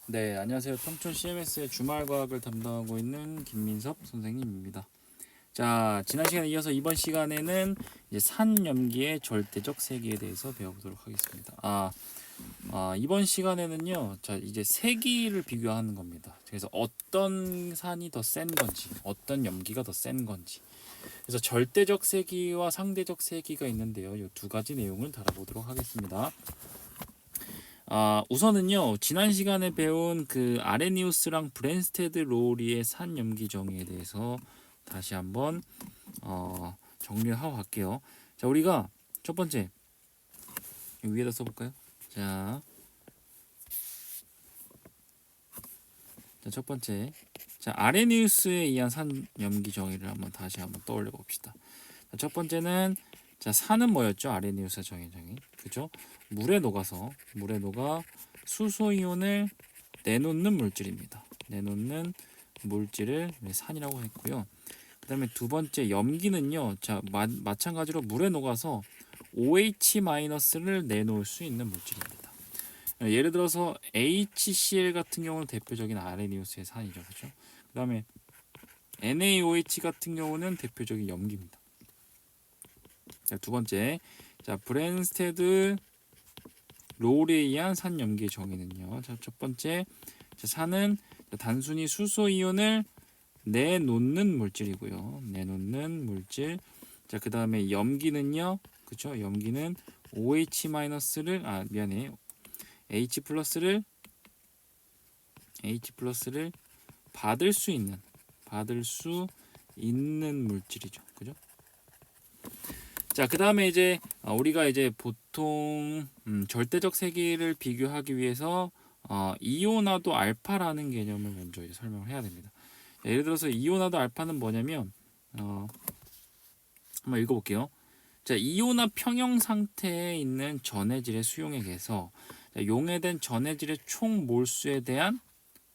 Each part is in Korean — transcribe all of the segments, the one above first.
네, 안녕하세요. 평촌 CMS의 주말 과학을 담당하고 있는 김민섭 선생님입니다. 자, 지난 시간에 이어서 이번 시간에는 이제 산염기의 절대적 세기에 대해서 배워보도록 하겠습니다. 이번 시간에는요, 자, 이제 세기를 비교하는 겁니다. 그래서 어떤 산이 더 센 건지, 어떤 염기가 더 센 건지. 그래서 절대적 세기와 상대적 세기가 있는데요. 이 두 가지 내용을 다뤄보도록 하겠습니다. 우선은요, 지난 시간에 배운 그 아레니우스랑 브랜스테드 로리의 산염기 정의에 대해서 다시 한번 정리를 하고 갈게요. 자, 우리가 첫 번째 위에다 써볼까요? 자, 첫 번째, 자, 아레니우스에 의한 산염기 정의를 다시 한번 떠올려 봅시다. 자, 첫 번째는 자, 산은 뭐였죠? 아레니우스 정의, 그죠? 물에 녹아 수소 이온을 내놓는 물질입니다. 내놓는 물질을 산이라고 했고요. 그 다음에 두 번째 염기는요. 자, 마찬가지로 물에 녹아서 OH-를 내놓을 수 있는 물질입니다. 예를 들어서 HCl 같은 경우는 대표적인 아레니우스의 산이죠. 그죠? 그 다음에 NaOH 같은 경우는 대표적인 염기입니다. 자, 두 번째, 자, 브랜스테드 롤에 의한 산염기의 정의는요. 자, 첫 번째, 자, 산은 단순히 수소 이온을 내놓는 물질이고요. 내놓는 물질. 자, 그 다음에 염기는요. 그쵸? 염기는 OH-를 H+를 받을 수 있는 물질이죠. 그죠? 자, 그 다음에 이제 우리가 이제 보통 절대적 세기를 비교하기 위해서 이온화도 알파라는 개념을 먼저 이제 설명을 해야 됩니다. 예를 들어서 이온화도 알파는 뭐냐면 한번 읽어볼게요. 자, 이온화 평형 상태에 있는 전해질의 수용액에서 용해된 전해질의 총 몰수에 대한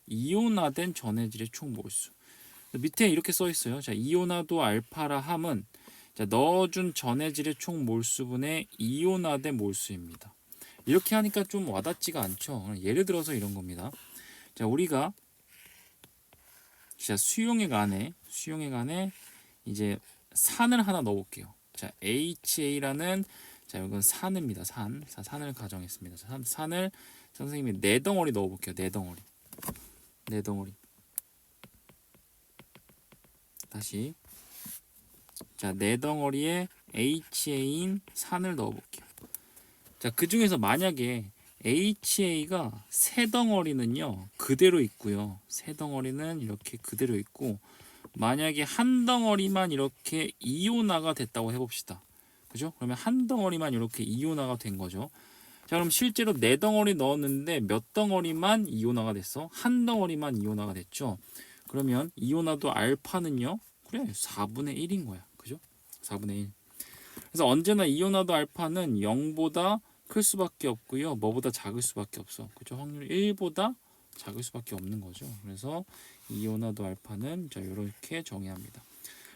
이온화된 전해질의 총 몰수. 밑에 이렇게 써 있어요. 자, 이온화도 알파라 함은 자, 넣어준 전해질의 총 몰수분의 이온화된 몰수입니다. 이렇게 하니까 좀 와닿지가 않죠. 예를 들어서 이런 겁니다. 자, 우리가 자, 수용액 안에 이제 산을 하나 넣어볼게요. 자, HA라는 자, 이건 산입니다. 산을 가정했습니다. 산을 선생님이 네 덩어리 넣어볼게요. 네 덩어리. 다시 자, 네 덩어리에 HA인 산을 넣어볼게요. 자, 그 중에서 만약에 HA가 세 덩어리는요 그대로 있고요. 세 덩어리는 이렇게 그대로 있고 만약에 한 덩어리만 이렇게 이온화가 됐다고 해봅시다. 그죠? 그러면 한 덩어리만 이렇게 이온화가 된 거죠. 자, 그럼 실제로 네 덩어리 넣었는데 몇 덩어리만 이온화가 됐어? 한 덩어리만 이온화가 됐죠. 그러면 이온화도 알파는요, 그래 4분의 1인 거야. 그죠? 4분의 1. 그래서 언제나 이온화도 알파는 0보다 클 수밖에 없고요. 뭐보다 작을 수밖에 없어. 그죠? 확률 1보다 작을 수밖에 없는 거죠. 그래서 이온화도 알파는 자, 이렇게 정의합니다.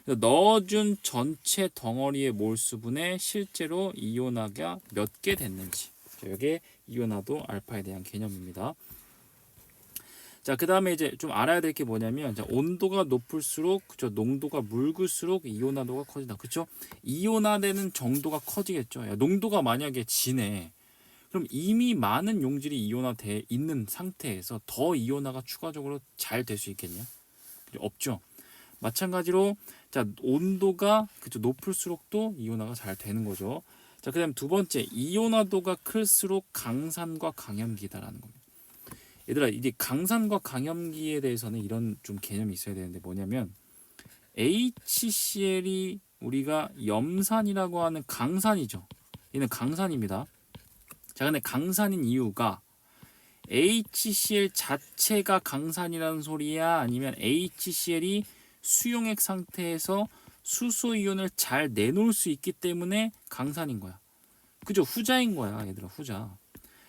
그래서 넣어준 전체 덩어리의 몰수분에 실제로 이온화가 몇 개 됐는지. 자, 이게 이온화도 알파에 대한 개념입니다. 자, 그 다음에 이제 좀 알아야 될 게 뭐냐면, 자, 온도가 높을수록, 그죠? 농도가 묽을수록 이온화도가 커진다. 그죠? 이온화되는 정도가 커지겠죠. 야, 농도가 만약에 진해. 그럼 이미 많은 용질이 이온화돼 있는 상태에서 더 이온화가 추가적으로 잘 될 수 있겠냐? 없죠. 마찬가지로, 자, 온도가, 그죠? 높을수록 또 이온화가 잘 되는 거죠. 자, 그 다음 두 번째, 이온화도가 클수록 강산과 강염기다라는 겁니다. 얘들아, 이제 강산과 강염기에 대해서는 이런 좀 개념이 있어야 되는데 뭐냐면 HCl이 우리가 염산이라고 하는 강산이죠. 얘는 강산입니다. 자, 근데 강산인 이유가 HCl 자체가 강산이라는 소리야? 아니면 HCl이 수용액 상태에서 수소 이온을 잘 내놓을 수 있기 때문에 강산인 거야. 그죠? 후자인 거야, 얘들아, 후자.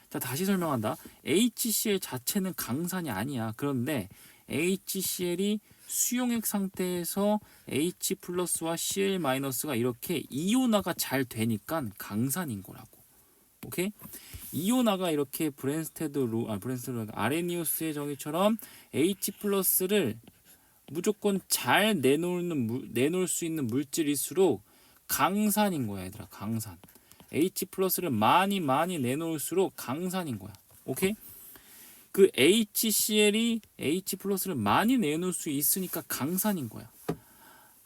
자, 다시 설명한다. HCl 자체는 강산이 아니야. 그런데 HCl이 수용액 상태에서 H 플러스와 Cl 마이너스가 이렇게 이온화가 잘 되니까 강산인 거라고. 오케이? 이오나가 이렇게 브랜스테드 아레니우스의 정의처럼 H 플러스를 무조건 잘 내놓을 수 있는 물질일수록 강산인 거야, 얘들아. 강산. H 플러스를 많이 내놓을수록 강산인 거야. 오케이? 그 HCl이 H 플러스를 많이 내놓을 수 있으니까 강산인 거야.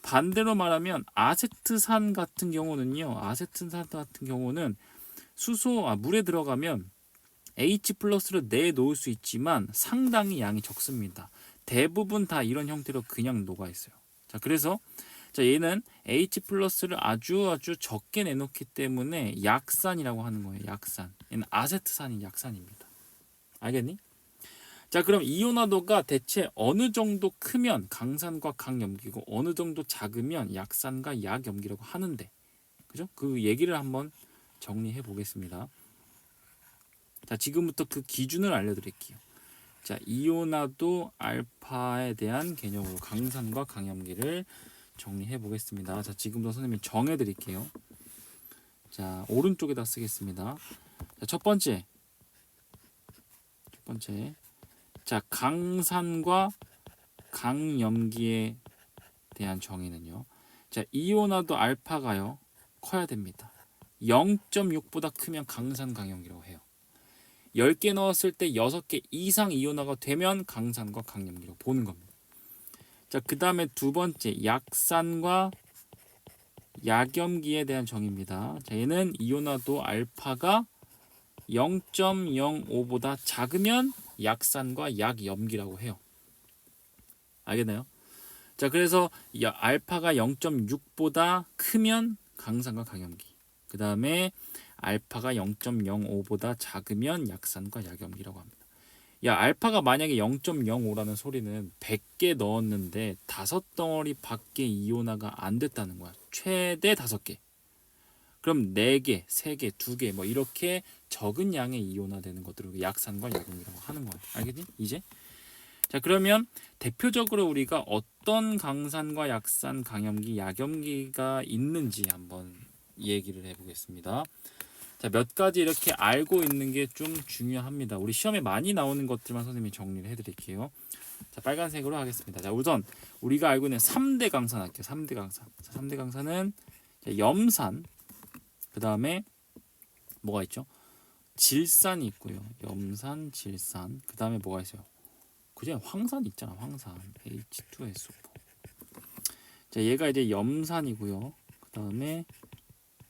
반대로 말하면 아세트산 같은 경우는요. 물에 들어가면 H 플러스를 내놓을 수 있지만 상당히 양이 적습니다. 대부분 다 이런 형태로 그냥 녹아 있어요. 자, 그래서 얘는 H 플러스를 아주 적게 내놓기 때문에 약산이라고 하는 거예요. 약산. 얘는 아세트산이 약산입니다. 알겠니? 자, 그럼 이온화도가 대체 어느 정도 크면 강산과 강염기고 어느 정도 작으면 약산과 약염기라고 하는데, 그죠? 그 얘기를 한번 정리해 보겠습니다. 자, 지금부터 그 기준을 알려드릴게요. 자, 이온화도 알파에 대한 개념으로 강산과 강염기를 정리해 보겠습니다. 자, 지금부터 선생님이 정해 드릴게요. 자, 오른쪽에다 쓰겠습니다. 자, 첫 번째. 자, 강산과 강염기에 대한 정의는요. 자, 이온화도 알파가요. 커야 됩니다. 0.6보다 크면 강산 강염기라고 해요. 10개 넣었을 때 6개 이상 이온화가 되면 강산과 강염기라고 보는 겁니다. 자, 그 다음에 두 번째 약산과 약염기에 대한 정의입니다. 자, 얘는 이온화도 알파가 0.05보다 작으면 약산과 약염기라고 해요. 알겠나요? 자, 그래서 알파가 0.6보다 크면 강산과 강염기. 그 다음에 알파가 0.05보다 작으면 약산과 약염기라고 합니다. 야, 알파가 만약에 0.05라는 소리는 100개 넣었는데 5덩어리 밖에 이온화가 안 됐다는 거야. 최대 5개. 그럼 4개, 3개, 2개 뭐 이렇게 적은 양의 이온화 되는 것들을 약산과 약염기라고 하는 거야. 알겠니? 이제? 자, 그러면 대표적으로 우리가 어떤 강산과 약산, 강염기, 약염기가 있는지 한번 얘기를 해보겠습니다. 자, 몇 가지 이렇게 알고 있는 게 좀 중요합니다. 우리 시험에 많이 나오는 것들만 선생님이 정리를 해드릴게요. 자, 빨간색으로 하겠습니다. 자, 우선 우리가 알고 있는 3대 강산 할게요. 3대 강산. 자, 3대 강산은 염산, 그 다음에 뭐가 있죠? 질산이 있고요. 염산, 질산. 그 다음에 뭐가 있어요? 그죠? 황산 있잖아. 황산. H2SO4. 자, 얘가 이제 염산이고요. 그 다음에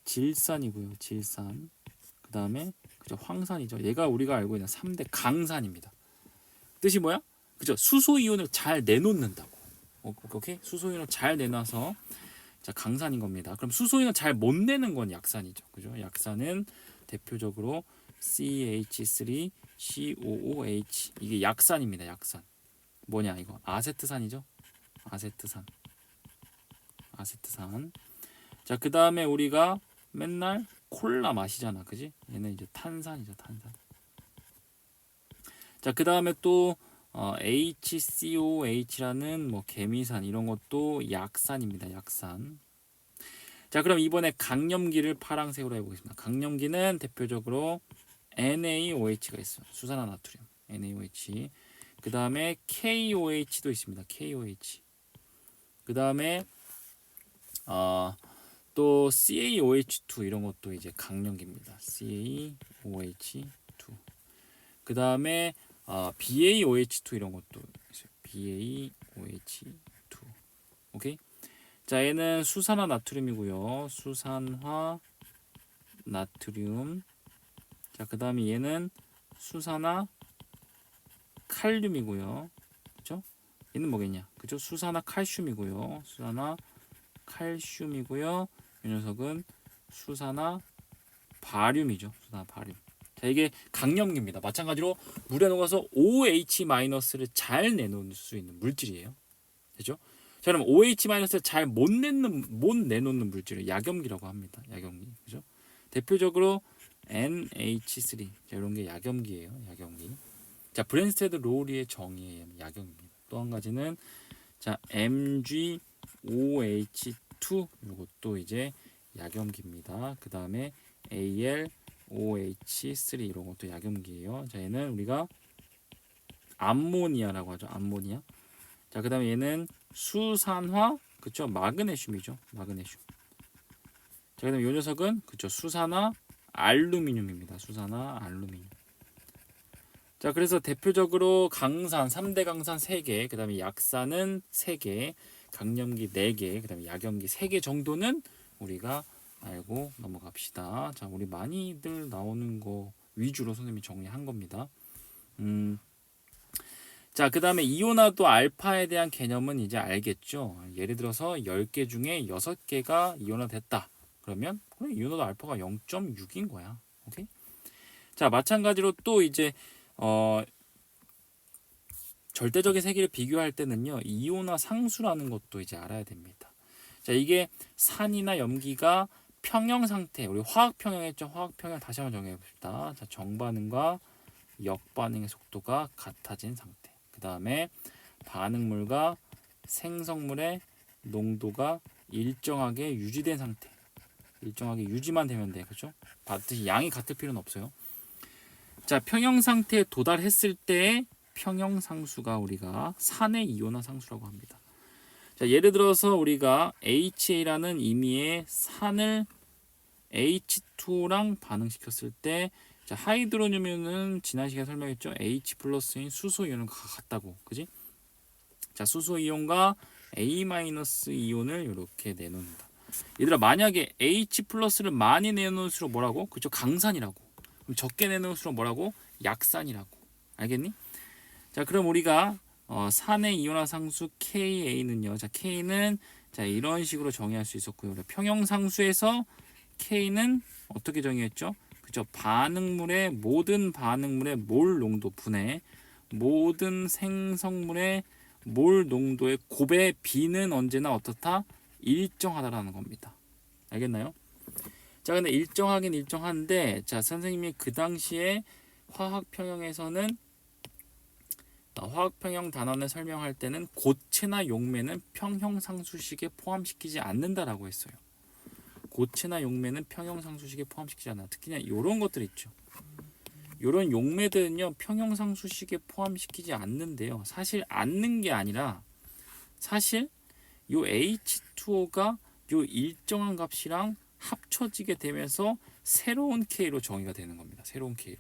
질산이고요. 질산. 그 다음에 그죠? 황산이죠. 얘가 우리가 알고 있는 3대 강산입니다. 뜻이 뭐야? 그죠? 수소 이온을 잘 내놓는다고. 오케이? 수소 이온을 잘 내놔서 자, 강산인 겁니다. 그럼 수소 이온을 잘 못 내는 건 약산이죠. 그죠? 약산은 대표적으로 CH3COOH 이게 약산입니다. 약산. 뭐냐 이거? 아세트산이죠. 아세트산. 자, 그 다음에 우리가 맨날 콜라 마시잖아. 그지? 얘는 이제 탄산이죠. 탄산. 자, 그 다음에 또 HCOH라는 뭐 개미산 이런 것도 약산입니다. 약산. 자, 그럼 이번에 강염기를 파란색으로 해보겠습니다. 강염기는 대표적으로 NaOH가 있어요. 수산화나트륨. NaOH. 그 다음에 KOH도 있습니다. KOH. 그 다음에 또 CaOH2 이런 것도 이제 강염기입니다. CaOH2. 그 다음에 BaOH2 이런 것도 있어요. BaOH2. 오케이? 자, 얘는 수산화 나트륨이고요. 수산화 나트륨. 자, 그 다음에 얘는 수산화 칼륨이고요. 그죠? 얘는 뭐겠냐? 그죠? 수산화 칼슘이고요. 수산화 칼슘이고요. 이 녀석은 수산화 바륨이죠. 수산화 바륨. 자, 이게 강염기입니다. 마찬가지로 물에 녹아서 OH-를 잘 내놓을 수 있는 물질이에요. 되죠? 자, 그럼 OH-를 잘 못 내놓는 물질을 약염기라고 합니다. 약염기. 그죠? 대표적으로 NH3. 자, 이런 게 약염기예요. 약염기. 자, 브랜스테드 로우리의 정의에 약염기입니다. 또 한 가지는 자, MgOH2 이것도 이제 약염기입니다. 그 다음에 Al OH3 이런 것도 약염기예요. 자, 얘는 우리가 암모니아라고 하죠. 암모니아. 자, 그다음에 얘는 수산화, 그쵸? 마그네슘이죠. 마그네슘. 자, 그다음에 이 녀석은 그쵸? 수산화 알루미늄입니다. 수산화 알루미늄. 자, 그래서 대표적으로 강산 3대 강산 3개, 그다음에 약산은 3개, 강염기 4개, 그다음에 약염기 3개 정도는 우리가 알고 넘어갑시다. 자, 우리 많이들 나오는 거 위주로 선생님이 정리한 겁니다. 자, 그 다음에 이온화도 알파에 대한 개념은 이제 알겠죠. 예를 들어서 10개 중에 6개가 이온화됐다. 그러면 그래, 이온화도 알파가 0.6인 거야. 오케이? 자, 마찬가지로 또 이제 절대적인 세기를 비교할 때는요, 이온화 상수라는 것도 이제 알아야 됩니다. 자, 이게 산이나 염기가 평형 상태, 우리 화학 평형했죠. 화학 평형 다시 한번 정해 봅시다. 자, 정반응과 역반응의 속도가 같아진 상태. 그 다음에 반응물과 생성물의 농도가 일정하게 유지된 상태. 일정하게 유지만 되면 돼, 그렇죠? 반드시 양이 같을 필요는 없어요. 자, 평형 상태에 도달했을 때의 평형 상수가 우리가 산의 이온화 상수라고 합니다. 자, 예를 들어서 우리가 HA라는 임의의 산을 H2랑 반응시켰을 때, 자, 하이드로늄은 지난 시간에 설명했죠. H 플러스인 수소 이온과 같다고, 그지? 자, 수소 이온과 A 마이너스 이온을 이렇게 내놓는다. 얘들아, 만약에 H 플러스를 많이 내놓을수록 뭐라고? 그죠? 강산이라고. 그럼 적게 내놓을수록 뭐라고? 약산이라고. 알겠니? 자, 그럼 우리가 산의 이온화 상수 KA는요. 자, K는 자, 이런 식으로 정의할 수 있었고요. 평형 상수에서 K는 어떻게 정의했죠? 그죠? 모든 반응물의 몰 농도 분의 모든 생성물의 몰 농도의 곱의 B는 언제나 어떻다? 일정하다라는 겁니다. 알겠나요? 자, 근데 일정하긴 일정한데, 자, 선생님이 그 당시에 화학 평형에서는 화학 평형 단원을 설명할 때는 고체나 용매는 평형 상수식에 포함시키지 않는다라고 했어요. 고체나 용매는 평형 상수식에 포함시키지 않아. 특히나 이런 것들 있죠. 이런 용매들은요, 평형 상수식에 포함시키지 않는데요. 사실 않는 게 아니라 사실 요 H2O가 요 일정한 값이랑 합쳐지게 되면서 새로운 K로 정의가 되는 겁니다. 새로운 K로.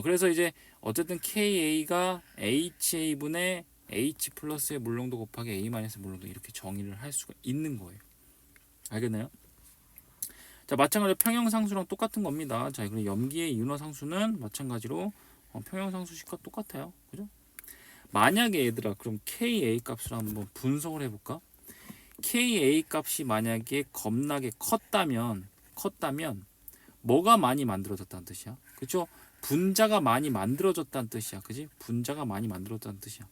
그래서 이제 어쨌든 KA가 HA분의 H 플러스의 물농도 곱하기 A 마이너스 물농도 이렇게 정의를 할 수가 있는 거예요. 알겠나요? 자, 마찬가지로 평형상수랑 똑같은 겁니다. 자, 그럼 염기의 이온화 상수는 마찬가지로 평형상수식과 똑같아요. 그죠? 만약에 얘들아, 그럼 KA 값을 한번 분석을 해볼까? KA 값이 만약에 겁나게 컸다면 뭐가 많이 만들어졌다는 뜻이야? 그렇죠? 분자가 많이 만들어졌다는 뜻이야. 그지? 분자가 많이 만들어졌다는 뜻이야.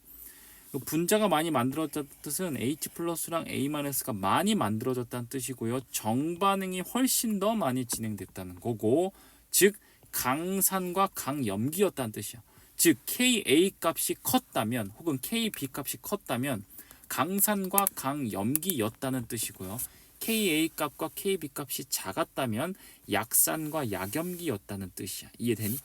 분자가 많이 만들어졌다는 뜻은 H 플러스랑 A 마이너스가 많이 만들어졌다는 뜻이고요. 정반응이 훨씬 더 많이 진행됐다는 거고, 즉 강산과 강염기였다는 뜻이야. 즉 KA 값이 컸다면 혹은 KB 값이 컸다면 강산과 강염기였다는 뜻이고요. KA 값과 KB 값이 작았다면 약산과 약염기였다는 뜻이야. 이해되니?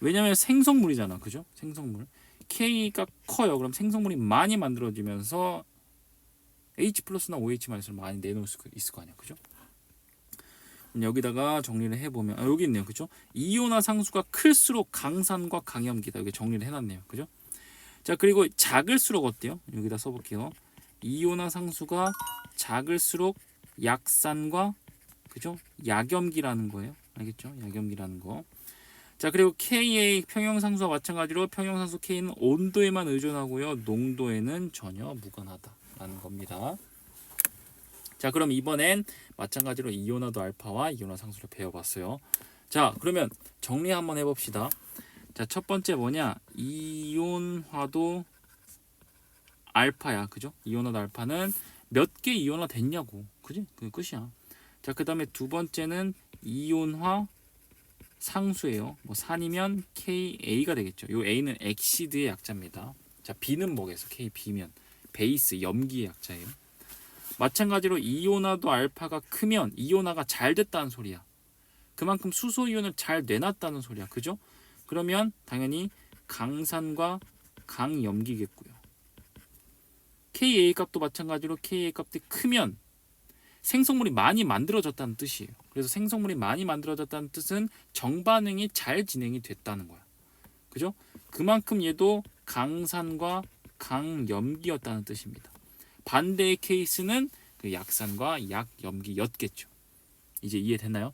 왜냐면 생성물이잖아. 그죠? 생성물. K가 커요. 그럼 생성물이 많이 만들어지면서 H 플러스나 OH 마이너스를 많이 내놓을 수 있을 거 아니야. 그죠? 여기다가 정리를 해보면 여기 있네요. 그죠? 이온화 상수가 클수록 강산과 강염기다. 여기 정리를 해놨네요. 그죠? 자, 그리고 작을수록 어때요? 여기다 써볼게요. 이온화 상수가 작을수록 약산과 그죠? 약염기라는 거예요. 알겠죠? 약염기라는 거. 자, 그리고 KA 평형상수와 마찬가지로 평형상수 K는 온도에만 의존하고요. 농도에는 전혀 무관하다라는 겁니다. 자, 그럼 이번엔 마찬가지로 이온화도 알파와 이온화 상수를 배워봤어요. 자, 그러면 정리 한번 해봅시다. 자, 첫 번째 뭐냐? 이온화도 알파야. 그죠? 이온화도 알파는 몇 개 이온화 됐냐고. 그지? 그게 끝이야. 자, 그 다음에 두 번째는 이온화 상수예요. 뭐 산이면 KA가 되겠죠. 요 A는 엑시드의 약자입니다. 자, B는 뭐겠어? KB면 베이스 염기의 약자예요. 마찬가지로 이온화도 알파가 크면 이온화가 잘 됐다는 소리야. 그만큼 수소 이온을 잘 내놨다는 소리야. 그죠? 그러면 당연히 강산과 강염기겠고요. Ka 값도 마찬가지로 Ka 값이 크면 생성물이 많이 만들어졌다는 뜻이에요. 그래서 생성물이 많이 만들어졌다는 뜻은 정반응이 잘 진행이 됐다는 거야. 그죠? 그만큼 얘도 강산과 강염기였다는 뜻입니다. 반대의 케이스는 그 약산과 약염기였겠죠. 이제 이해됐나요?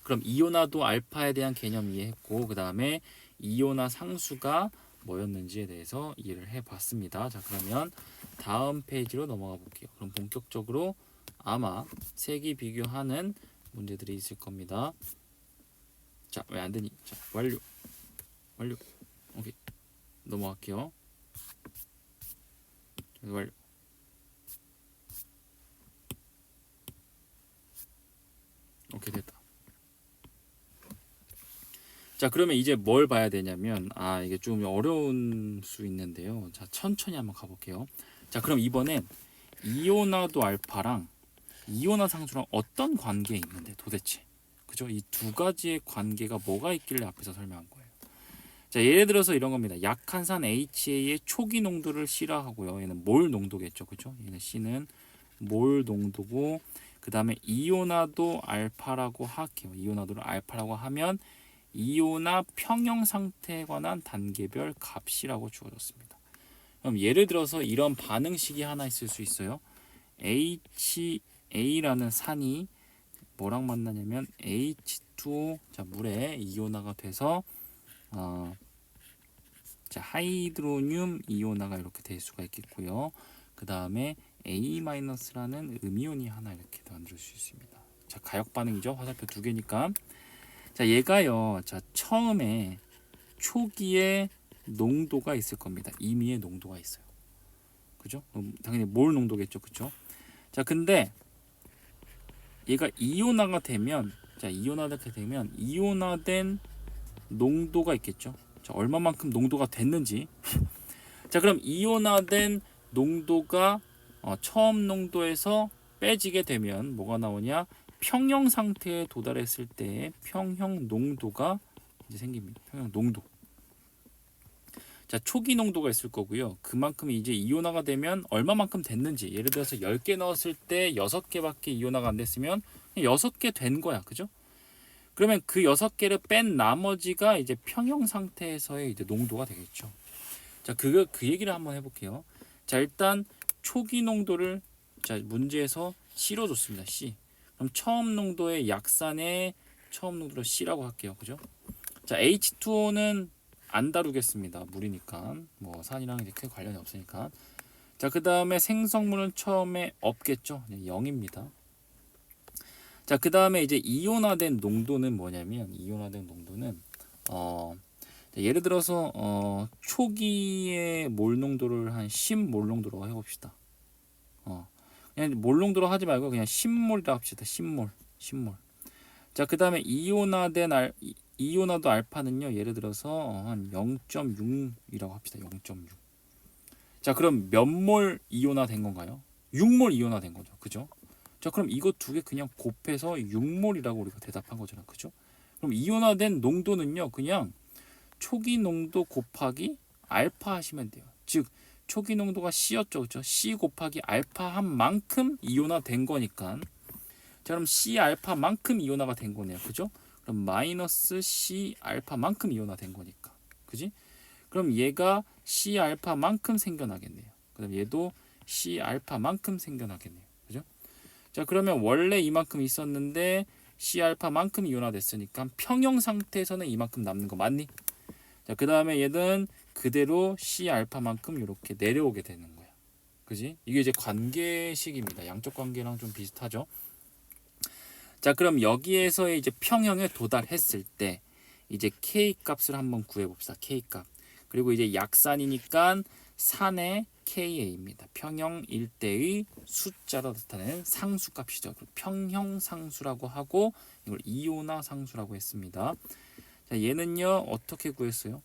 그럼 이온화도 알파에 대한 개념 이해했고, 그 다음에 이온화 상수가 뭐였는지에 대해서 이해를 해봤습니다. 자, 그러면 다음 페이지로 넘어가 볼게요. 그럼 본격적으로 아마 세기 비교하는 문제들이 있을 겁니다. 자, 왜 안 되니? 자, 완료. 오케이. 넘어갈게요. 완료. 오케이, 됐다. 자, 그러면 이제 뭘 봐야 되냐면, 이게 좀 어려운 수 있는데요. 자, 천천히 한번 가볼게요. 자, 그럼 이번엔 이온화도 알파랑 이온화 상수랑 어떤 관계에 있는데 도대체, 그죠? 이 두 가지의 관계가 뭐가 있길래 앞에서 설명한 거예요. 자, 예를 들어서 이런 겁니다. 약한산 HA의 초기 농도를 C라 하고요. 얘는 몰 농도겠죠, 그죠? 얘는 C는 몰 농도고, 그 다음에 이온화도 알파라고 할게요. 이온화도를 알파라고 하면 이온화 평형 상태에 관한 단계별 값이라고 주어졌습니다. 그럼 예를 들어서 이런 반응식이 하나 있을 수 있어요. HA라는 산이 뭐랑 만나냐면 H2O, 자, 물에 이온화가 돼서 자, 하이드로늄 이온화가 이렇게 될 수가 있겠고요. 그 다음에 A-라는 음이온이 하나 이렇게 만들 수 있습니다. 자, 가역 반응이죠. 화살표 두 개니까. 자, 얘가요. 자, 처음에 초기에 농도가 있을 겁니다. 임의의 농도가 있어요. 그죠? 당연히 몰 농도겠죠. 그죠? 자, 근데 얘가 이온화가 되면, 자, 이온화가 되면 이온화된 농도가 있겠죠. 자, 얼마만큼 농도가 됐는지. 자, 그럼 이온화된 농도가 처음 농도에서 빼지게 되면 뭐가 나오냐? 평형 상태에 도달했을 때 평형 농도가 이제 생깁니다. 평형 농도. 자, 초기 농도가 있을 거고요. 그만큼 이제 이온화가 되면 얼마만큼 됐는지. 예를 들어서 10개 넣었을 때 6개밖에 이온화가 안 됐으면 6개 된 거야. 그죠? 그러면 그 6개를 뺀 나머지가 이제 평형 상태에서의 이제 농도가 되겠죠. 자, 그 얘기를 한번 해볼게요. 자, 일단 초기 농도를 자, 문제에서 C로 줬습니다. C. 그럼 처음 농도의 약산의 처음 농도를 C라고 할게요. 그죠? 자, H2O는 안 다루겠습니다. 물이니까. 뭐 산이랑 이제 크게 관련이 없으니까. 자, 그 다음에 생성물은 처음에 없겠죠. 0입니다. 자, 그 다음에 이제 이온화된 농도는 뭐냐면, 이온화된 농도는 예를 들어서 초기의 몰 농도를 한 10몰 농도로 해봅시다. 그냥 몰 농도로 하지 말고 그냥 10몰이라 합시다. 10몰. 자, 그 다음에 이온화도 알파는요. 예를 들어서 한 0.6이라고 합시다. 0.6. 자, 그럼 몇 몰 이온화 된 건가요? 6몰 이온화 된 거죠. 그죠? 자, 그럼 이거 두 개 그냥 곱해서 6몰이라고 우리가 대답한 거잖아. 그죠? 그럼 이온화된 농도는요. 그냥 초기 농도 곱하기 알파 하시면 돼요. 즉 초기 농도가 C였죠. 그렇죠? C 곱하기 알파 한 만큼 이온화 된 거니까. 자, 그럼 C 알파만큼 이온화가 된 거네요. 그죠? 그럼 마이너스 C 알파만큼 이온화 된 거니까. 그지? 그럼 얘가 C 알파만큼 생겨나겠네요. 그다음 얘도 C 알파만큼 생겨나겠네요. 그죠? 자, 그러면 원래 이만큼 있었는데 C 알파만큼 이온화됐으니까 평형 상태에서는 이만큼 남는 거 맞니? 자, 그 다음에 얘는 그대로 C 알파만큼 이렇게 내려오게 되는 거야. 그지? 이게 이제 관계식입니다. 양적 관계랑 좀 비슷하죠. 자, 그럼 여기에서의 이제 평형에 도달했을 때 이제 K 값을 한번 구해봅시다. K 값. 그리고 이제 약산이니까 산의 KA입니다. 평형 일대의 숫자로 나타내는 상수값이죠. 평형 상수라고 하고 이걸 이온화 상수라고 했습니다. 자, 얘는요 어떻게 구했어요?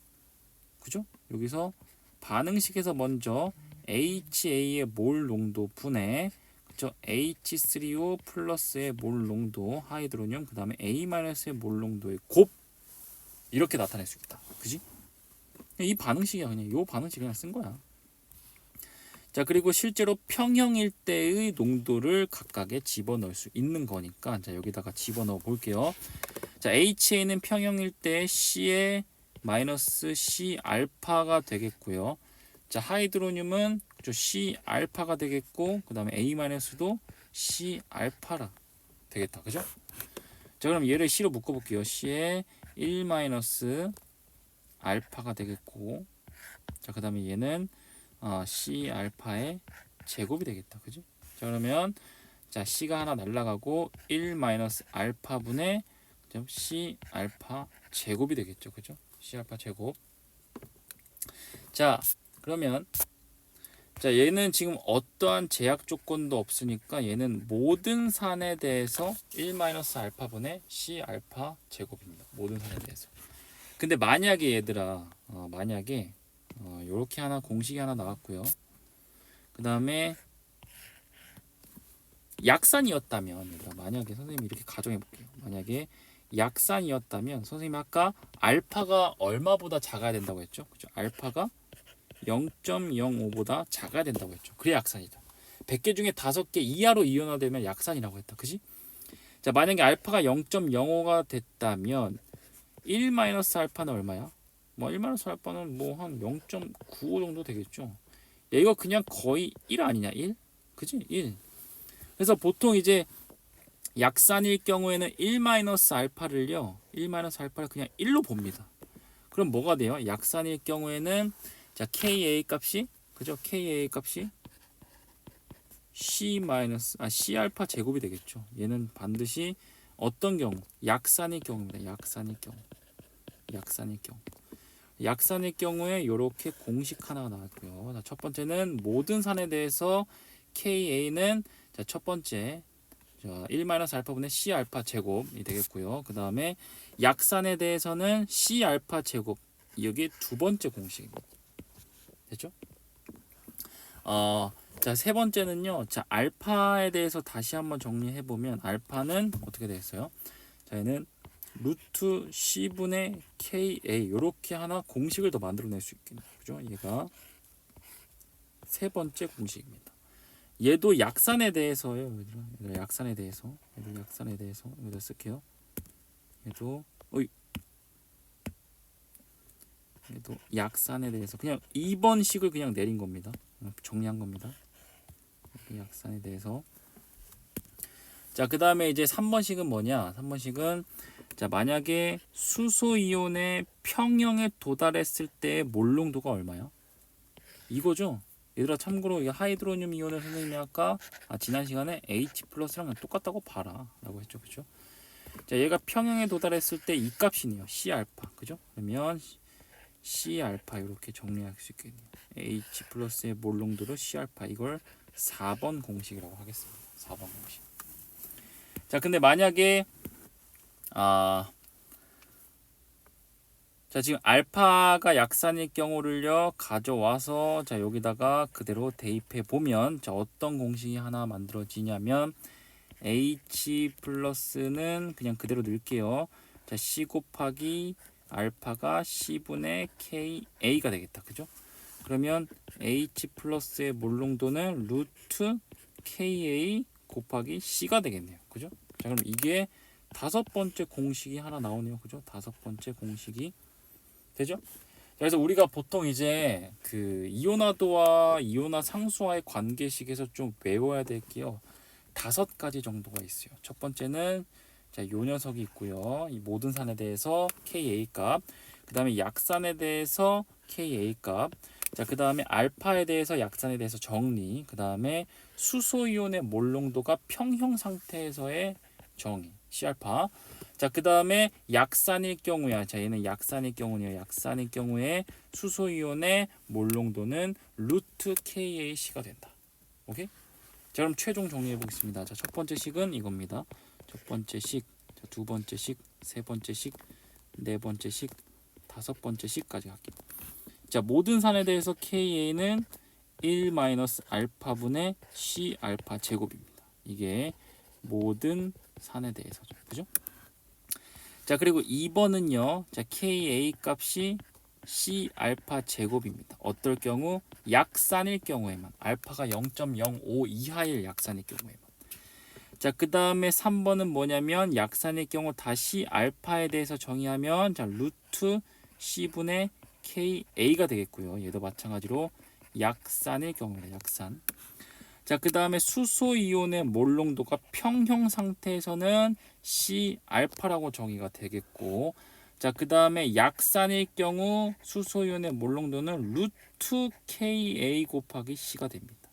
그죠? 여기서 반응식에서 먼저 HA의 몰 농도 분해 저 H3O 플러스의 몰 농도 하이드로늄 그 다음에 A 마이너스의 몰 농도의 곱 이렇게 나타낼 수 있다. 그지? 이 반응식이야. 그냥 요 반응식 그냥 쓴 거야. 자, 그리고 실제로 평형일 때의 농도를 각각에 집어넣을 수 있는 거니까 자, 여기다가 집어넣어 볼게요. 자, HA는 평형일 때 C의 마이너스 C 알파가 되겠고요. 자, 하이드로늄은 C 알파가 되겠고 그 다음에 A 마이너스도 C 알파라 되겠다. 그죠? 자, 그럼 얘를 C로 묶어 볼게요. C의 1 마이너스 알파가 되겠고 자, 그 다음에 얘는 C 알파의 제곱이 되겠다. 그죠? 자, 그러면 자, C가 하나 날라가고 1 마이너스 알파분의 C 알파 제곱이 되겠죠. 그죠? C 알파 제곱. 자, 그러면 자, 얘는 지금 어떠한 제약 조건도 없으니까 얘는 모든 산에 대해서 1 마이너스 알파분의 C 알파 제곱입니다. 모든 산에 대해서. 근데 만약에 얘들아 만약에 요렇게 하나 공식이 하나 나왔고요. 그 다음에 약산이었다면 만약에 선생님이 이렇게 가정해 볼게요. 만약에 약산이었다면 선생님이 아까 알파가 얼마보다 작아야 된다고 했죠? 그죠? 알파가 0.05보다 작아야 된다고 했죠. 그래야 약산이다. 100개 중에 5개 이하로 이온화되면 약산이라고 했다. 그지? 자, 만약에 알파가 0.05가 됐다면 1 마이너스 알파는 얼마야? 뭐 1 마이너스 알파는 뭐 한 0.95 정도 되겠죠. 야, 이거 그냥 거의 1 아니냐? 1? 그지? 1. 그래서 보통 이제 약산일 경우에는 1 마이너스 알파를요. 1 마이너스 알파를 그냥 1로 봅니다. 그럼 뭐가 돼요? 약산일 경우에는 자, KA 값이 그죠? KA 값이 C 알파 제곱이 되겠죠. 얘는 반드시 어떤 경우? 약산일 경우입니다. 약산일 경우. 약산일 경우에 이렇게 공식 하나가 나왔고요. 자, 첫 번째는 모든 산에 대해서 KA는 자, 첫 번째 1-알파분의 C 알파 제곱이 되겠고요. 그 다음에 약산에 대해서는 C 알파 제곱 여기 두 번째 공식입니다. 됐죠? 자, 세 번째는요. 자, 알파에 대해서 다시 한번 정리해 보면 알파는 어떻게 되겠어요? 자, 얘는 루트 C분의 KA 이렇게 하나 공식을 더 만들어낼 수 있겠네요. 그죠? 얘가 세 번째 공식입니다. 얘도 약산에 대해서요. 얘들아, 약산에 대해서 여기다 쓸게요. 얘도 약산에 대해서 그냥 2번 식을 그냥 내린 겁니다. 정리한 겁니다. 약산에 대해서. 자, 그 다음에 이제 3번식은 뭐냐? 3번식은 자, 만약에 수소 이온의 평형에 도달했을 때 몰농도가 얼마야? 이거죠. 얘들아, 참고로 이 하이드로늄 이온을 선생님이 아까 지난 시간에 H 플러스랑 똑같다고 봐라 라고 했죠. 그죠? 자, 얘가 평형에 도달했을 때 이 값이네요. C 알파. 그죠? 그러면 C 알파 이렇게 정리할 수 있겠네요. H 플러스의 몰농도로 C 알파 이걸 4번 공식이라고 하겠습니다. 4번 공식. 자, 근데 만약에 자, 지금 알파가 약산일 경우를요 가져와서 자, 여기다가 그대로 대입해 보면 자, 어떤 공식이 하나 만들어지냐면 H 플러스는 그냥 그대로 넣을게요. 자, C 곱하기 알파가 C분의 KA가 되겠다. 그죠? 그러면 H 플러스의 몰농도는 루트 KA 곱하기 C가 되겠네요. 그죠? 자, 그럼 이게 다섯 번째 공식이 하나 나오네요. 그죠? 다섯 번째 공식이 되죠? 그래서 우리가 보통 이제 그 이온화도와 이온화 상수와의 관계식에서 좀 외워야 될 게요. 5가지 정도가 있어요. 첫 번째는 자, 요 녀석이 있고요. 이 모든 산에 대해서 KA 값. 그 다음에 약산에 대해서 KA 값. 자, 그 다음에 알파에 대해서 약산에 대해서 정리. 그 다음에 수소이온의 몰농도가 평형 상태에서의 정의. C알파. 자, 그 다음에 약산일 경우야. 자, 얘는 약산일 경우네요. 약산일 경우에 수소이온의 몰농도는 루트 KAC가 된다. 오케이? 자, 그럼 최종 정리해 보겠습니다. 자, 첫 번째 식은 이겁니다. 첫 번째 식, 자, 두 번째 식, 세 번째 식, 네 번째 식, 다섯 번째 식까지 할게요. 자, 모든 산에 대해서 KA는 1 마이너스 알파분의 C 알파 제곱입니다. 이게 모든 산에 대해서죠. 그죠? 자, 그리고 2번은요. 자, KA 값이 C 알파 제곱입니다. 어떨 경우? 약산일 경우에만. 알파가 0.05 이하일 약산일 경우에만. 자, 그 다음에 3번은 뭐냐면 약산일 경우 다시 알파에 대해서 정의하면 자, 루트 C분의 KA가 되겠고요. 얘도 마찬가지로 약산일 경우입니다. 약산. 자, 그 다음에 수소 이온의 몰 농도가 평형 상태에서는 C 알파라고 정의가 되겠고, 자, 그 다음에 약산일 경우 수소 이온의 몰 농도는 루트 KA 곱하기 C가 됩니다.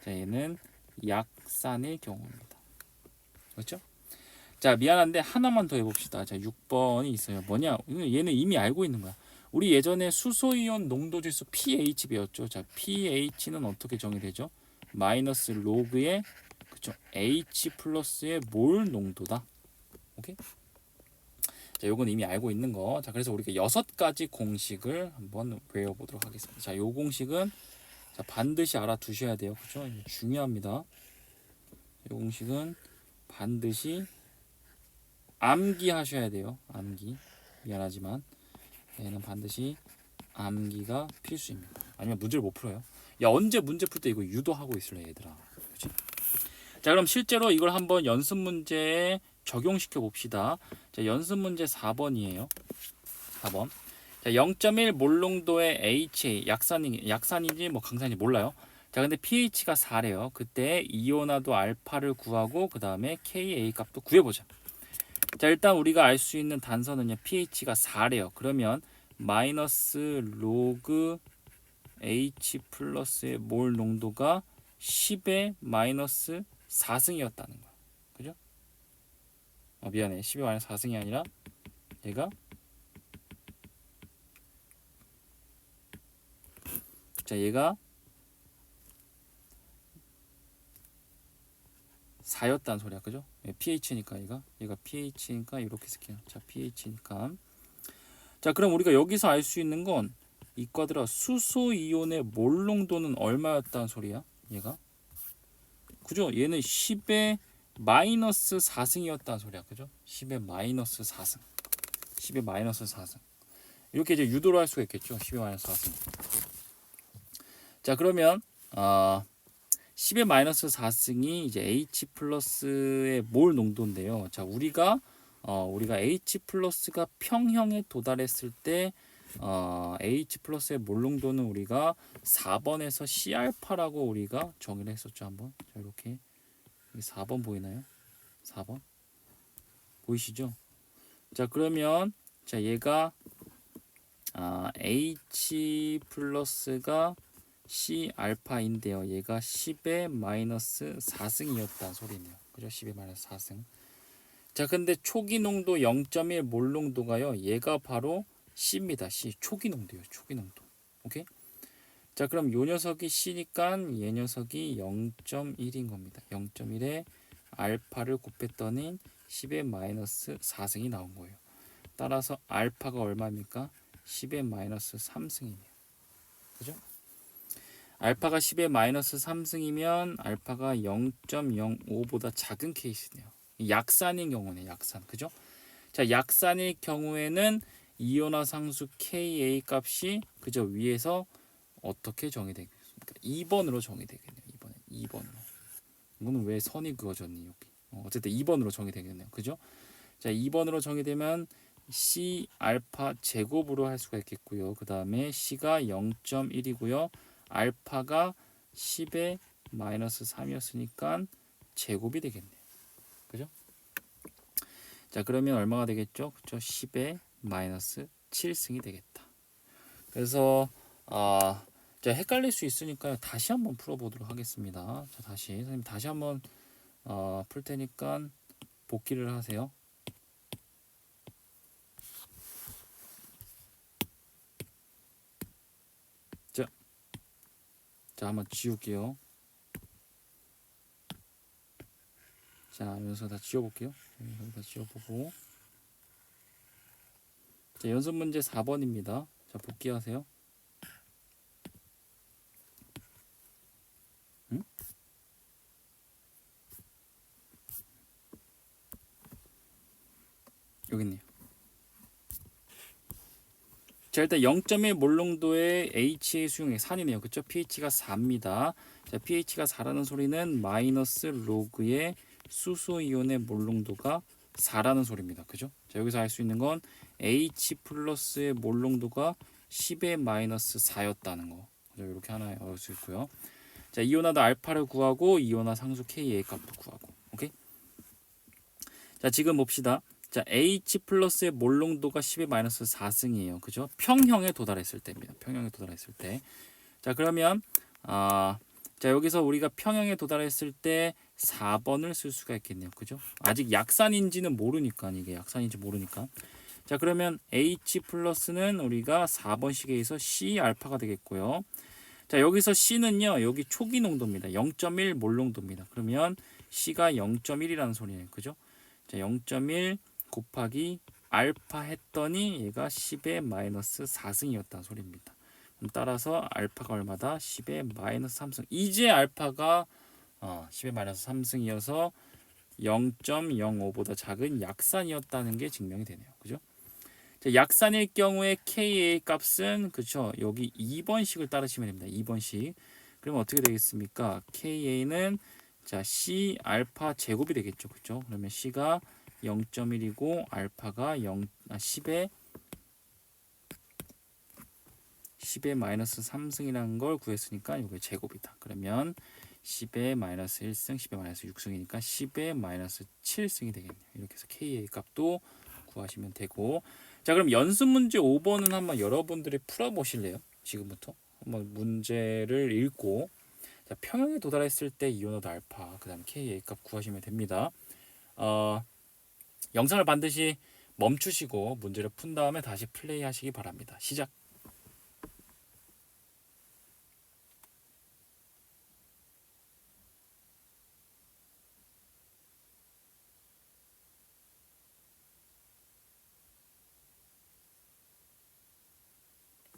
자, 얘는 약산일 경우입니다. 그렇죠? 자, 미안한데 하나만 더 해봅시다. 자, 6번이 있어요. 뭐냐? 얘는 이미 알고 있는 거야. 우리 예전에 수소이온 농도지수 pH 배웠죠. 자, pH는 어떻게 정의되죠? 마이너스 로그의 그쵸? H 플러스의 몰 농도다. 오케이? 자, 요건 이미 알고 있는 거. 자, 그래서 우리가 6가지 공식을 한번 외워보도록 하겠습니다. 자, 요 공식은 자, 반드시 알아두셔야 돼요. 그죠? 중요합니다. 요 공식은 반드시 암기하셔야 돼요. 암기. 미안하지만 얘는 반드시 암기가 필수입니다. 아니면 문제를 못 풀어요. 야, 언제 문제 풀 때 이거 유도하고 있을래 얘들아. 그렇지? 자, 그럼 실제로 이걸 한번 연습 문제에 적용시켜 봅시다. 자, 연습 문제 4번이에요. 4번. 자, 0.1 몰농도의 HA 약산인지 뭐 강산인지 몰라요. 자, 근데 pH가 4래요. 그때 이온화도 알파를 구하고 그 다음에 KA 값도 구해보자. 자, 일단 우리가 알 수 있는 단서는요, pH가 4래요. 그러면 마이너스 로그 H 플러스의 몰 농도가 10의 마이너스 4승이었다는 거야. 그죠? 미안해. 10의 마이너스 4승이 아니라 얘가 자, 얘가 4였다는 소리야. 그죠? pH니까 얘가 pH니까 이렇게 쓸게요. 자, pH니까 자, 그럼 우리가 여기서 알 수 있는 건 이과들아 수소 이온의 몰 농도는 얼마였다는 소리야? 얘가 그죠? 얘는 10의 마이너스 4승이었다는 소리야. 그죠? 10의 마이너스 4승. 10의 마이너스 4승. 이렇게 이제 유도를 할 수가 있겠죠. 10의 마이너스 4승. 자, 그러면 10의 마이너스 4승이 이제 H 플러스의 몰 농도인데요. 자, 우리가 H 플러스가 평형에 도달했을 때 H 플러스의 몰 농도는 우리가 4번에서 C 알파라고 우리가 정의를 했었죠. 한번. 자, 이렇게 4번 보이나요? 4번 보이시죠? 자, 그러면 자, 얘가 H 플러스가 C 알파인데요. 얘가 10의 마이너스 4승이었다 소리네요. 그죠? 10의 마이너스 4승. 자, 근데 초기 농도 0.1 몰 농도가요. 얘가 바로 C입니다. C. 초기 농도예요. 초기 농도. 오케이? 자, 그럼 요 녀석이 C니까 얘 녀석이 0.1인 겁니다. 0.1에 알파를 곱했더니 10의 마이너스 4승이 나온 거예요. 따라서 알파가 얼마입니까? 10의 마이너스 3승이네요. 그죠? 알파가 10의 마이너스 3승이면 알파가 0.05보다 작은 케이스네요. 약산인 경우네, 약산. 그죠? 자, 약산일 경우에는 이온화 상수 Ka 값이 그저 위에서 어떻게 정의되겠습니까? 2번으로 정의되겠네요. 2번으로. 이거는 왜 선이 그어졌니 여기? 어쨌든 2번으로 정의되겠네요. 그죠? 자, 2번으로 정의되면 C 알파 제곱으로 할 수가 있겠고요. 그 다음에 C가 0.1이고요. 알파가 10의 마이너스 3이었으니까 제곱이 되겠네요. 그죠? 자, 그러면 얼마가 되겠죠? 그죠? 10의 마이너스 7승이 되겠다. 그래서 자, 헷갈릴 수 있으니까요. 다시 한번 풀어보도록 하겠습니다. 자, 선생님 다시 한번 풀 테니까 복기를 하세요. 자, 한번 지울게요. 자, 여기서 다 지워볼게요. 여기 다 지워보고. 자, 연습 문제 4번입니다. 자, 복귀하세요. 여기 있네요. 자, 일단 0.1 몰농도의 HA 수용액 산이네요. 그쵸? pH가 4입니다. 자, pH가 4라는 소리는 마이너스 로그의 수소이온의 몰농도가 4라는 소리입니다. 그죠? 자, 여기서 알 수 있는 건 H 플러스의 몰농도가 10의 마이너스 4였다는 거. 그죠? 이렇게 하나 알 수 있고요. 자, 이온화도 알파를 구하고 이온화 상수 Ka 값도 구하고. 오케이? 자, 지금 봅시다. 자, H 플러스의 몰농도가 10의 마이너스 4승이에요. 그죠? 평형에 도달했을 때입니다. 평형에 도달했을 때. 자, 그러면 자, 여기서 우리가 평형에 도달했을 때 4번을 쓸 수가 있겠네요. 그죠? 아직 약산인지는 모르니까, 이게 약산인지 모르니까. 자, 그러면 H 플러스는 우리가 4번 시계에서 C 알파가 되겠고요. 자, 여기서 C는요, 여기 초기 농도입니다. 0.1 몰농도입니다. 그러면 C가 0.1이라는 소리네요. 그죠? 자, 0.1 곱하기 알파 했더니 얘가 10의 마이너스 4승이었다는 소리입니다. 그럼 따라서 알파가 얼마다? 10의 마이너스 3승. 이제 알파가 10의 마이너스 3승이어서 0.05보다 작은 약산이었다는 게 증명이 되네요. 그죠? 자, 약산일 경우에 Ka 값은 그쵸? 여기 2번식을 따르시면 됩니다. 2번식. 그러면 어떻게 되겠습니까? Ka는 자, C 알파 제곱이 되겠죠. 그죠? 그러면 C가 0.1이고 알파가 10의 마이너스 3승이라는 걸 구했으니까 이게 제곱이다. 그러면 10의 마이너스 1승, 10의 마이너스 6승이니까 10의 마이너스 7승이 되겠네요. 이렇게 해서 Ka 값도 구하시면 되고, 자, 그럼 연습 문제 5번은 한번 여러분들이 풀어보실래요? 지금부터 한번 문제를 읽고, 자, 평형에 도달했을 때 이온화도 알파, 그 다음에 Ka 값 구하시면 됩니다. 영상을 반드시 멈추시고 문제를 푼 다음에 다시 플레이 하시기 바랍니다. 시작.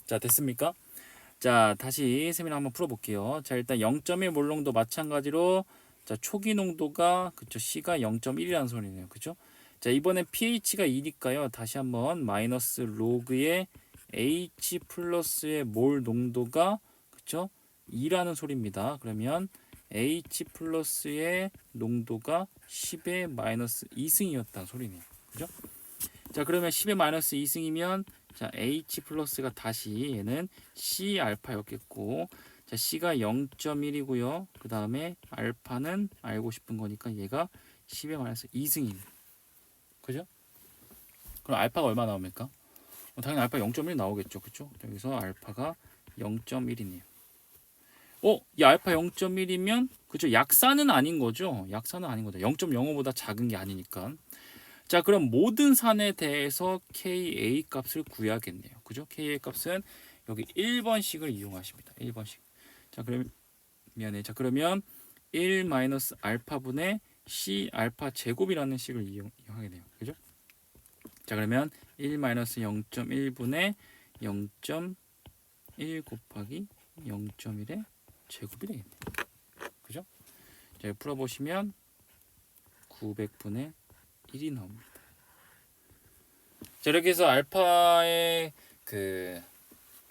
자, 됐습니까? 자, 다시 세미나 한번 풀어볼게요. 자, 일단 0.1 몰농도 마찬가지로, 자, 초기 농도가 그쵸, C가 0.1이라는 소리네요. 그죠? 자, 이번엔 pH가 2니까요. 다시 한번 마이너스 로그의 H 플러스의 몰 농도가 그쵸? 2라는 소리입니다. 그러면 H 플러스의 농도가 10의 마이너스 2승이었다는 소리네요. 그죠? 자, 그러면 10의 마이너스 2승이면 자, H 플러스가 다시 얘는 C 알파였겠고, 자, C가 0.1이고요. 그 다음에 알파는 알고 싶은 거니까 얘가 10의 마이너스 2승입니다. 그죠? 그럼 알파가 얼마 나옵니까? 당연히 알파 0.1 나오겠죠. 그죠? 여기서 알파가 0.1이네요. 이 알파 0.1이면 그죠? 약산은 아닌 거죠. 약산은 아닌 거죠. 0.05보다 작은 게 아니니까. 자, 그럼 모든 산에 대해서 Ka 값을 구해야겠네요. 그죠? Ka 값은 여기 1번식을 이용하십니다. 1번식. 자, 그러면 미안해. 자, 그러면 1 마이너스 알파분의 C 알파 제곱이라는 식을 이용하게 돼요. 그죠? 자, 그러면 1 마이너스 0.1분의 0.1 곱하기 0.1의 제곱이 되겠네요. 그죠? 자, 풀어보시면 900분의 1이 나옵니다. 자, 이렇게 해서 알파의 그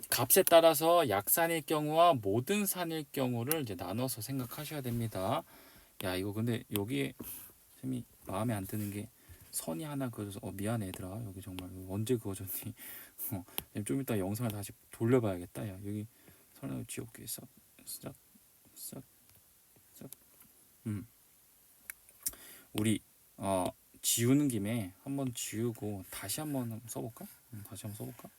값에 따라서 약산일 경우와 모든 산일 경우를 이제 나눠서 생각하셔야 됩니다. 야, 이거 근데 여기에 쌤이 마음에 안 드는 게 선이 하나 그어져서 미안해 얘들아. 여기 정말 언제 그어졌니? 좀 이따 영상을 다시 돌려봐야겠다. 야, 여기 선을 지울게. 싹. 우리 지우는 김에 한번 지우고 다시 한번 써볼까? 다시 한번 써볼까?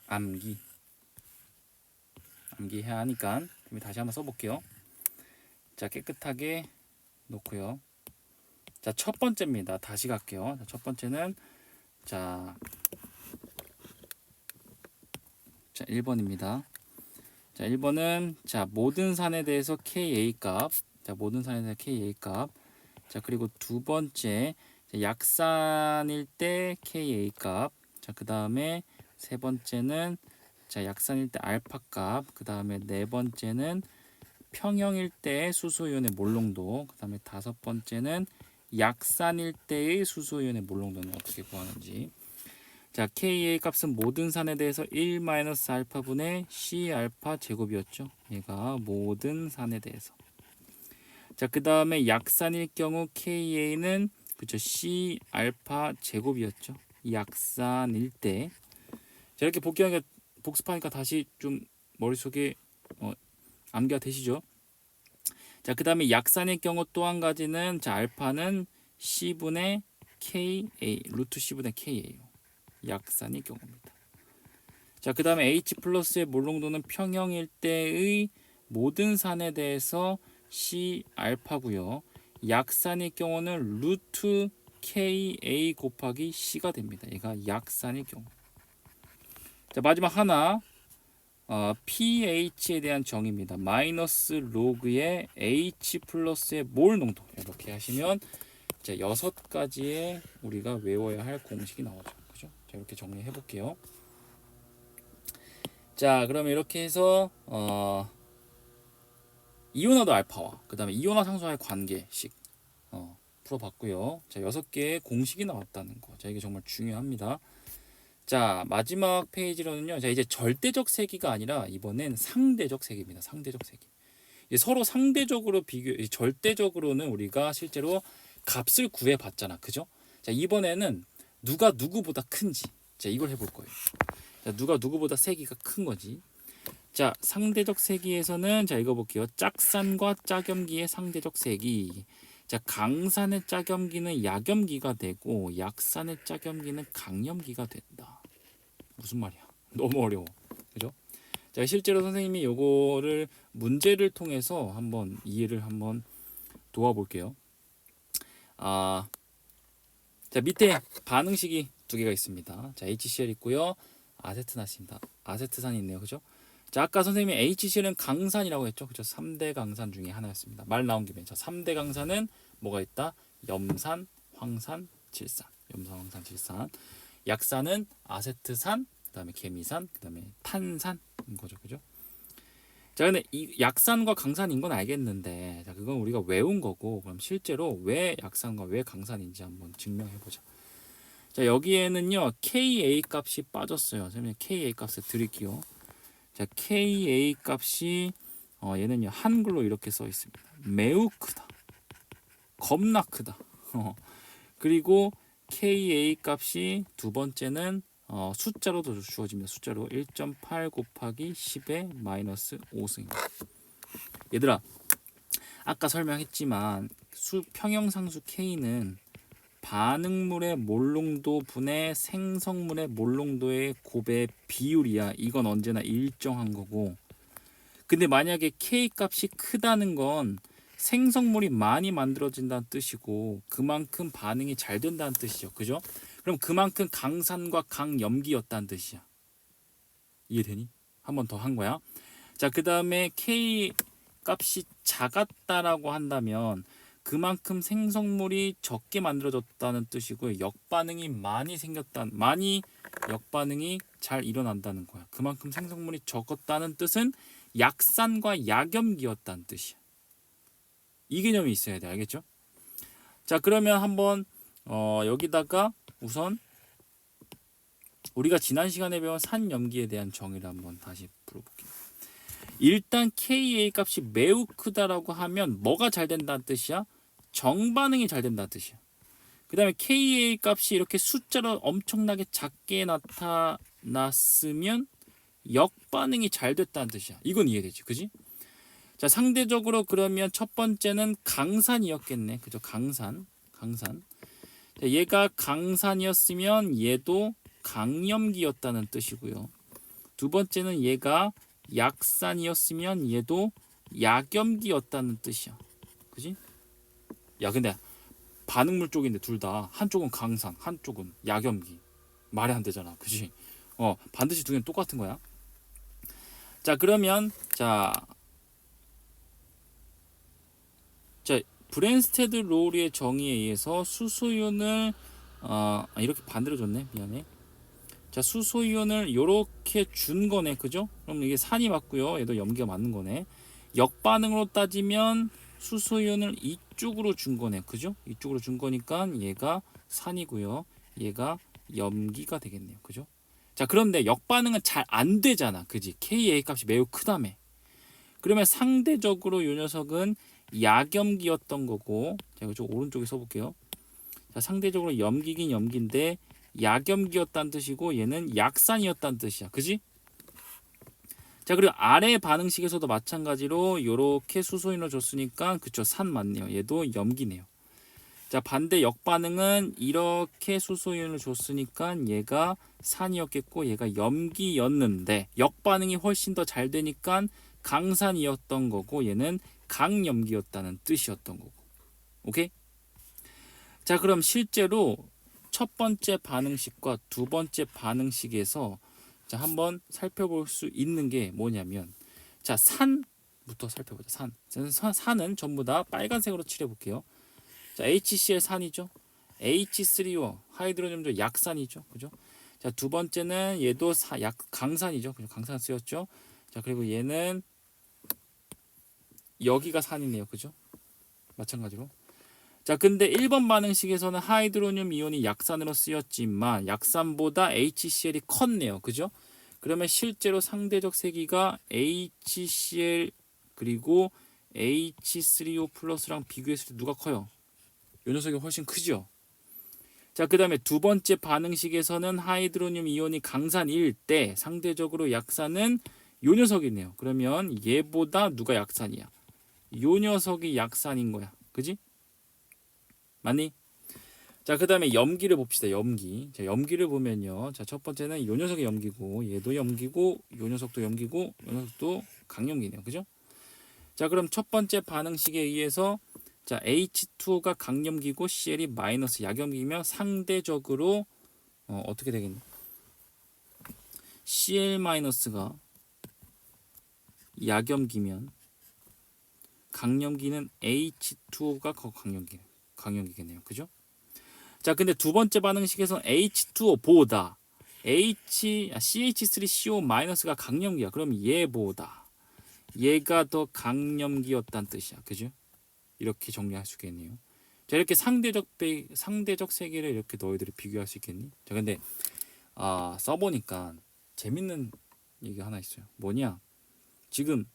암기 해야 하니까 다시 한번 써볼게요. 자, 깨끗하게 놓고요. 자, 첫 번째입니다. 다시 갈게요. 자, 첫 번째는 자 1번입니다. 자, 1번은 자, 모든 산에 대해서 Ka 값. 자, 모든 산에 대해서 Ka 값. 자, 그리고 두 번째 자, 약산일 때 Ka 값. 자, 그다음에 세 번째는 자, 약산일 때 알파 값. 그다음에 네 번째는 평형일 때의 수소이온의 몰농도, 그 다음에 5번째는 약산일 때의 수소이온의 몰농도는 어떻게 구하는지. 자, Ka 값은 모든 산에 대해서 1-알파분의 C알파 제곱이었죠. 얘가 모든 산에 대해서. 자, 그 다음에 약산일 경우 Ka는 그쵸, C알파 제곱이었죠. 약산일 때. 자, 이렇게 복습하니까 다시 좀 머릿속에 암기가 되시죠? 자, 그 다음에 약산일 경우 또 한 가지는, 자, 알파는 C분의 Ka, 루트 C분의 K예요. 약산일 경우입니다. 자, 그 다음에 H 플러스의 몰농도는 평형일 때의 모든 산에 대해서 C 알파고요. 약산일 경우는 루트 Ka 곱하기 C가 됩니다. 얘가 약산일 경우. 자, 마지막 하나, pH에 대한 정의입니다. 마이너스 로그의 H 플러스의 몰 농도, 이렇게 하시면 자, 6가지의 우리가 외워야 할 공식이 나오죠. 그죠? 자, 이렇게 정리해 볼게요. 자, 그러면 이렇게 해서 이온화도 알파와 그 다음에 이온화 상수와의 관계식 풀어봤고요. 자, 6개의 공식이 나왔다는 거. 자, 이게 정말 중요합니다. 자, 마지막 페이지로는요. 자, 이제 절대적 세기가 아니라 이번엔 상대적 세기입니다. 상대적 세기. 이제 서로 상대적으로 절대적으로는 우리가 실제로 값을 구해 봤잖아. 그죠? 자, 이번에는 누가 누구보다 큰지. 자, 이걸 해볼 거예요. 자, 누가 누구보다 세기가 큰 거지. 자, 상대적 세기에서는 자, 읽어볼게요. 짝산과 짝염기의 상대적 세기. 자, 강산의 짝염기는 약염기가 되고 약산의 짝염기는 강염기가 된다. 무슨 말이야? 너무 어려워. 그죠? 자, 실제로 선생님이 요거를 문제를 통해서 한번 이해를 한번 도와볼게요. 자, 밑에 반응식이 2개가 있습니다. 자, HCl 있고요. 아세트산입니다. 아세트산이 있네요. 그죠? 자, 아까 선생님이 HCl은 강산이라고 했죠. 그죠? 3대 강산 중에 하나였습니다. 말 나온 김에. 자, 3대 강산은 뭐가 있다? 염산, 황산, 질산. 염산, 황산, 질산. 약산은 아세트산, 그다음에 개미산, 그다음에 탄산인 거죠. 그죠? 자, 근데 이 약산과 강산인 건 알겠는데, 자, 그건 우리가 외운 거고, 그럼 실제로 왜 약산과 왜 강산인지 한번 증명해 보자. 자, 여기에는요, Ka 값이 빠졌어요. 선생님 Ka 값을 드릴게요. 자, Ka 값이 얘는요, 한글로 이렇게 써 있습니다. 매우 크다. 겁나 크다. 그리고 Ka 값이 두 번째는 숫자로도 주어집니다. 숫자로 1.8 곱하기 10의 마이너스 5승입니다. 얘들아, 아까 설명했지만 평형상수 K는 반응물의 몰농도 분의 생성물의 몰농도의 곱의 비율이야. 이건 언제나 일정한 거고. 근데 만약에 K 값이 크다는 건 생성물이 많이 만들어진다는 뜻이고 그만큼 반응이 잘 된다는 뜻이죠. 그죠? 그럼 그만큼 강산과 강염기였다는 뜻이야. 이해되니? 한 번 더 한 거야. 자, 그 다음에 K 값이 작았다라고 한다면 그만큼 생성물이 적게 만들어졌다는 뜻이고 역반응이 많이 역반응이 잘 일어난다는 거야. 그만큼 생성물이 적었다는 뜻은 약산과 약염기였다는 뜻이야. 이 개념이 있어야 돼. 알겠죠? 자, 그러면 한번 여기다가 우선 우리가 지난 시간에 배운 산염기에 대한 정의를 한번 다시 풀어볼게요. 일단 Ka 값이 매우 크다라고 하면 뭐가 잘 된다는 뜻이야? 정반응이 잘 된다는 뜻이야. 그 다음에 Ka 값이 이렇게 숫자로 엄청나게 작게 나타났으면 역반응이 잘 됐다는 뜻이야. 이건 이해되지, 그지? 자, 상대적으로 그러면 첫 번째는 강산이었겠네. 그죠? 강산. 자, 얘가 강산이었으면 얘도 강염기였다는 뜻이고요. 두 번째는 얘가 약산이었으면 얘도 약염기였다는 뜻이야. 그지? 야, 근데 반응물 쪽인데 둘 다 한쪽은 강산, 한쪽은 약염기. 말이 안 되잖아. 그지? 반드시 두 개는 똑같은 거야. 자, 그러면 자, 브랜스테드 로우리의 정의에 의해서 수소이온을 이렇게 반대로 줬네. 미안해. 자, 수소이온을 이렇게 준 거네. 그죠? 그럼 이게 산이 맞고요. 얘도 염기가 맞는 거네. 역반응으로 따지면 수소이온을 이쪽으로 준 거네. 그죠? 이쪽으로 준 거니까 얘가 산이고요. 얘가 염기가 되겠네요. 그죠? 자, 그런데 역반응은 잘 안 되잖아. 그지? Ka 값이 매우 크다며. 그러면 상대적으로 이 녀석은 약염기였던 거고, 제가 좀 오른쪽에 써볼게요. 자, 상대적으로 염기긴 염기인데 약염기였다는 뜻이고 얘는 약산이었다는 뜻이야. 그지? 자, 그리고 아래 반응식에서도 마찬가지로 이렇게 수소인을 줬으니까 그쵸, 산 맞네요. 얘도 염기네요. 자, 반대 역반응은 이렇게 수소이온을 줬으니까 얘가 산이었겠고 얘가 염기였는데 역반응이 훨씬 더 잘 되니까 강산이었던 거고 얘는 강염기였다는 뜻이었던 거고. 오케이? 자, 그럼 실제로 첫 번째 반응식과 두 번째 반응식에서 자, 한번 살펴볼 수 있는 게 뭐냐면 자, 산부터 살펴보자. 산은 전부 다 빨간색으로 칠해 볼게요. 자, HCl 산이죠. H3O 하이드로늄도 약산이죠. 그죠? 자, 두 번째는 얘도 강산이죠. 그죠? 강산 쓰였죠. 자, 그리고 얘는 여기가 산이네요. 그죠? 마찬가지로. 자, 근데 1번 반응식에서는 하이드로늄 이온이 약산으로 쓰였지만 약산보다 HCl이 컸네요. 그죠? 그러면 실제로 상대적 세기가 HCl 그리고 H3O 플러스랑 비교했을 때 누가 커요? 요 녀석이 훨씬 크죠. 자, 그 다음에 두 번째 반응식에서는 하이드로늄 이온이 강산일 때 상대적으로 약산은 요 녀석이네요. 그러면 얘보다 누가 약산이야? 요 녀석이 약산인 거야. 그지? 맞니? 자, 그 다음에 염기를 봅시다. 염기. 자, 염기를 보면요. 자, 첫 번째는 요 녀석이 염기고 얘도 염기고 요 녀석도 염기고 요 녀석도 강염기네요. 그죠? 자, 그럼 첫 번째 반응식에 의해서 자, H2O가 강염기고 Cl이 마이너스 약염기면 상대적으로 어떻게 되겠냐? Cl 마이너스가 약염기면 강염기는 H2O가 강염기겠네요. 그죠? 자, 근데 두 번째 반응식에서 H2O보다 CH3CO 마이너스가 강염기야. 그럼 얘보다 얘가 더 강염기였다는 뜻이야. 그죠? 이렇게 정리할 수 있겠네요. 자, 이렇게 상대적 세계를 이렇게 너희들이 비교할 수 있겠니? 자, 근데 써보니까 재밌는 얘기 하나 있어요. 뭐냐? 지금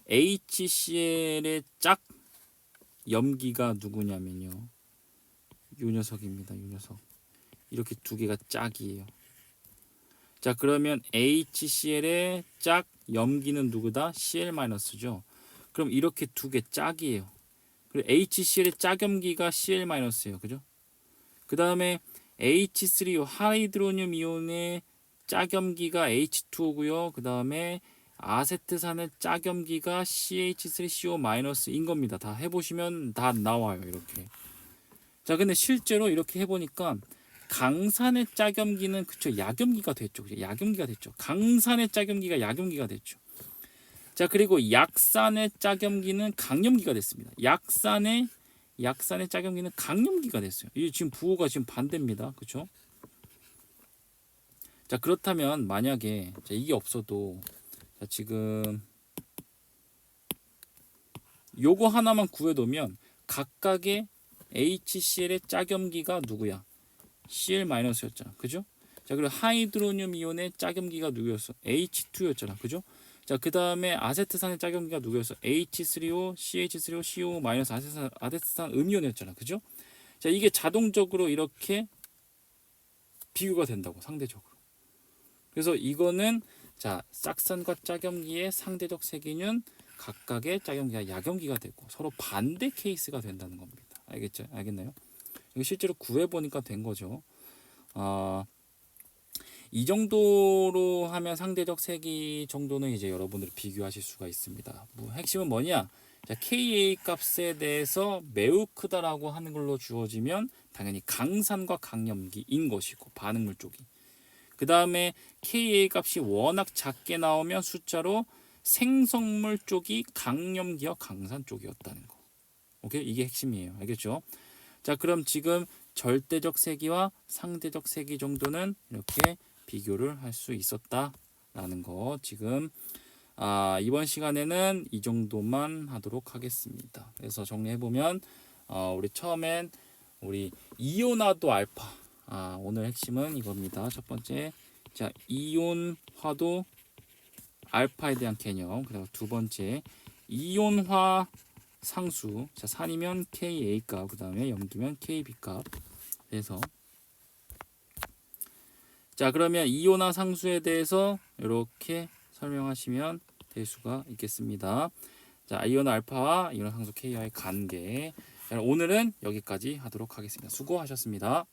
HCl의 짝 염기가 누구냐면요. 요 녀석입니다. 요 녀석. 이렇게 두 개가 짝이에요. 자, 그러면 HCl의 짝 염기는 누구다? Cl-죠. 그럼 이렇게 두 개 짝이에요. 그리고 HCl의 짝염기가 Cl-예요. 그죠? 그 다음에 H3O 하이드로늄 이온의 짝염기가 H2O고요. 그 다음에 아세트산의 짝염기가 CH3CO-인 겁니다. 다 해보시면 다 나와요. 이렇게. 자, 근데 실제로 이렇게 해보니까 강산의 짝염기는 그쵸, 약염기가 됐죠. 그죠? 약염기가 됐죠. 강산의 짝염기가 약염기가 됐죠. 자, 그리고 약산의 짝염기는 강염기가 됐습니다. 약산의 짝염기는 강염기가 됐어요. 이 지금 부호가 지금 반대입니다. 그렇죠? 자, 그렇다면 만약에 자, 이게 없어도 자, 지금 요거 하나만 구해놓으면 각각의 HCl의 짝염기가 누구야? Cl-였잖아. 그죠? 자, 그리고 하이드로늄 이온의 짝염기가 누구였어? H2였잖아. 그죠? 자, 그 다음에 아세트산의 짝염기가 누구였어? H3O, CH3O, CO 마이너스 아세트산 음이온이었잖아. 그죠? 자, 이게 자동적으로 이렇게 비교가 된다고, 상대적으로. 그래서 이거는 자, 짝산과 짝염기의 상대적 세기는 각각의 짝염기가 약염기가 되고 서로 반대 케이스가 된다는 겁니다. 알겠죠? 알겠나요? 이거 실제로 구해보니까 된 거죠. 이 정도로 하면 상대적 세기 정도는 이제 여러분들이 비교하실 수가 있습니다. 뭐 핵심은 뭐냐? 자, Ka 값에 대해서 매우 크다라고 하는 걸로 주어지면 당연히 강산과 강염기인 것이고 반응물 쪽이. 그 다음에 Ka 값이 워낙 작게 나오면 숫자로 생성물 쪽이 강염기와 강산 쪽이었다는 거. 오케이? 이게 핵심이에요. 알겠죠? 자, 그럼 지금 절대적 세기와 상대적 세기 정도는 이렇게 비교를 할 수 있었다라는 거 지금 이번 시간에는 이 정도만 하도록 하겠습니다. 그래서 정리해 보면 우리 처음엔 우리 이온화도 알파. 오늘 핵심은 이겁니다. 첫 번째, 자 이온화도 알파에 대한 개념. 그리고 두 번째, 이온화 상수. 자 산이면 Ka 값, 그 다음에 염기면 Kb 값. 그래서 자 그러면 이온화 상수에 대해서 이렇게 설명하시면 될 수가 있겠습니다. 자 이온화 알파와 이온화 상수 Ki와의 관계. 오늘은 여기까지 하도록 하겠습니다. 수고하셨습니다.